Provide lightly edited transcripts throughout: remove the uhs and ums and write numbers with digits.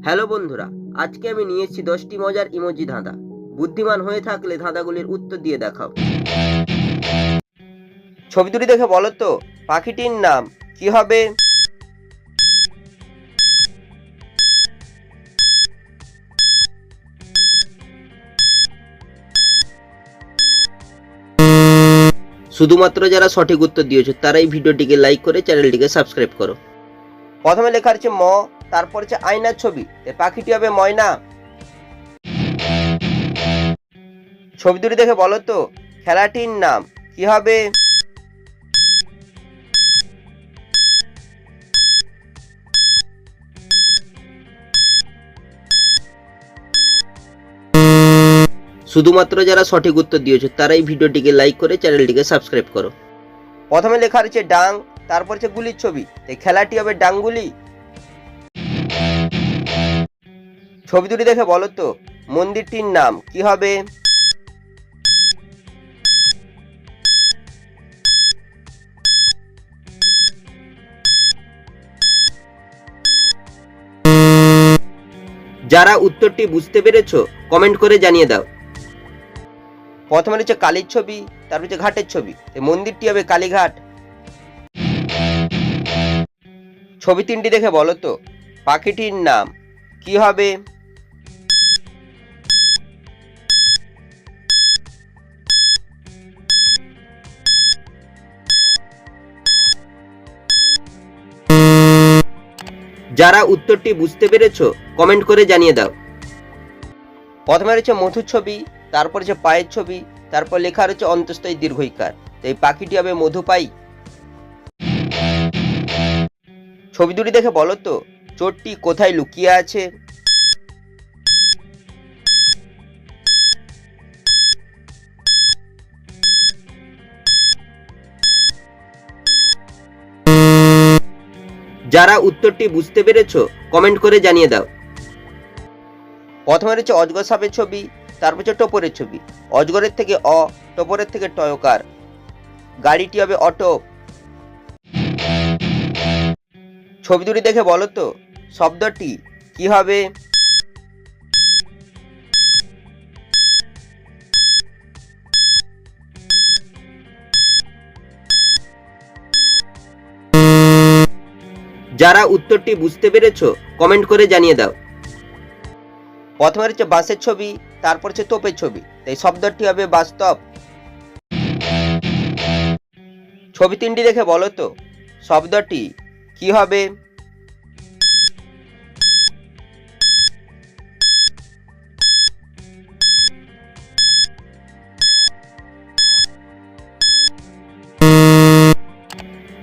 Hello বন্ধুরা, আজকে আমি নিয়ে এসেছি 10টি মজার ইমোজি ধাঁধা। বুদ্ধিমান হয়ে থাকলে ধাঁধাগুলির উত্তর দিয়ে দেখাও। ছবি দুটি দেখে বলো তো পাখিটির নাম কি হবে? শুধুমাত্র যারা সঠিক উত্তর দিয়েছো তারাই ভিডিওটিকে লাইক করে চ্যানেলটিকে সাবস্ক্রাইব করো। প্রথমে লেখা আছে ম, তারপর হচ্ছে আয়নার ছবি, পাখিটি হবে ময়না। ছবি দুটি দেখে বলো তো খেলাটির নাম কি হবে? শুধুমাত্র যারা সঠিক উত্তর দিয়েছো তারাই ভিডিওটিকে লাইক করে চ্যানেলটিকে সাবস্ক্রাইব করো। প্রথমে লেখা রয়েছে ডাং, তারপর হচ্ছে গুলির ছবি, খেলাটি হবে ডাংগুলি। ছবি দুটি দেখে বলো তো মন্দিরটির নাম কি হবে? যারা উত্তরটি বুঝতে পেরেছো কমেন্ট করে জানিয়ে দাও। প্রথমে রয়েছে কালীর ছবি, তারপর হচ্ছে ঘাটের ছবি, মন্দিরটি হবে কালীঘাট। ছবি তিনটি দেখে বলো তো পাখিটির নাম কি হবে? যারা উত্তরটি বুঝতে পেরেছো কমেন্ট করে জানিয়ে দাও। প্রথমে রয়েছে মধুর ছবি, তারপর হচ্ছে পায়ের ছবি, তারপর লেখা রয়েছে অন্তঃস্থ দীর্ঘইকার, এই পাখিটি হবে মধুপাই। ছবি দুটি দেখে বলো তো চোরটি কোথায় লুকিয়ে আছে? যারা উত্তরটি বুঝতে পেরেছো কমেন্ট করে জানিয়ে দাও। প্রথমে রয়েছে অজগর সাপের ছবি, তারপর হচ্ছে টোপরের ছবি, অজগরের থেকে অ, টোপরের থেকে টয়কার, গাড়িটি হবে অটো। ছবি দুটি দেখে বলো তো শব্দটি কি হবে? যারা উত্তরটি বুঝতে পেরেছো কমেন্ট করে জানিয়ে দাও। প্রথমে হচ্ছে বাসের ছবি, তারপর হচ্ছে তোপের ছবি, তাই শব্দটি হবে বাস্তব। ছবি তিনটি দেখে বলো তো শব্দটি কি হবে?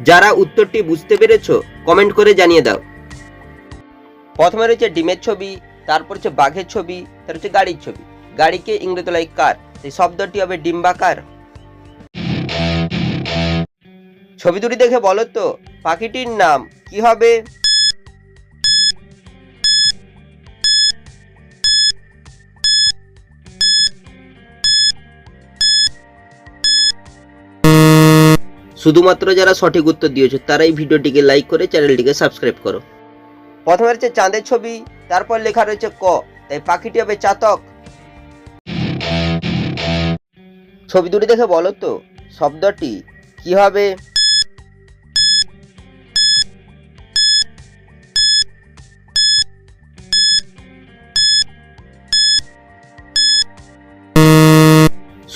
যারা উত্তরটি বুঝতে পেরেছো কমেন্ট করে জানিয়ে দাও। প্রথমে রয়েছে ডিমের ছবি, তারপর হচ্ছে বাঘের ছবি, তারপর হচ্ছে গাড়ির ছবি, গাড়িকে ইংরেজি কার, এই শব্দটি হবে ডিম্বাকার। ছবি দুটি দেখে বলো তো পাখিটির নাম কি হবে? শুধুমাত্র যারা সঠিক উত্তর দিয়েছো তারাই ভিডিওটিকে লাইক করে চ্যানেলটিকে সাবস্ক্রাইব করো। প্রথমে রয়েছে চাঁদের ছবি, তারপর লেখা রয়েছে ক, তাই পাখিটি হবে চাতক। ছবি দুটি দেখে বলো তো শব্দটি কি হবে?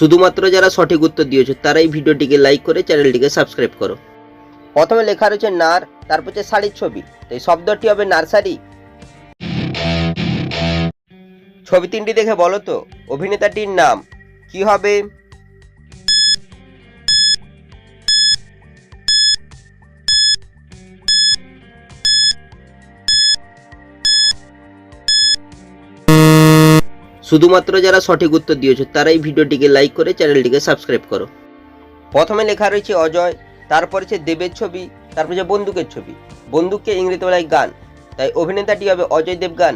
শুধুমাত্র যারা সঠিক উত্তর দিয়েছো তারাই ভিডিওটিকে লাইক করে চ্যানেলটিকে সাবস্ক্রাইব করো। প্রথমে লেখা রয়েছে নার, তারপর হচ্ছে শাড়ির ছবি, তাই শব্দটি হবে নার্সারি। ছবি তিনটি দেখে বলো তো অভিনেতাটির নাম কি হবে? শুধুমাত্র যারা সঠিক উত্তর দিয়েছো তারাই ভিডিওটিকে লাইক করে চ্যানেলটিকে সাবস্ক্রাইব করো। প্রথমে লেখা রয়েছে অজয়, তারপর হচ্ছে দেবের ছবি, তারপর হচ্ছে বন্দুকের ছবি, বন্দুককে ইংরেজি বলা হয় গান, তাই অভিনেতাটি হবে অজয় দেবগান।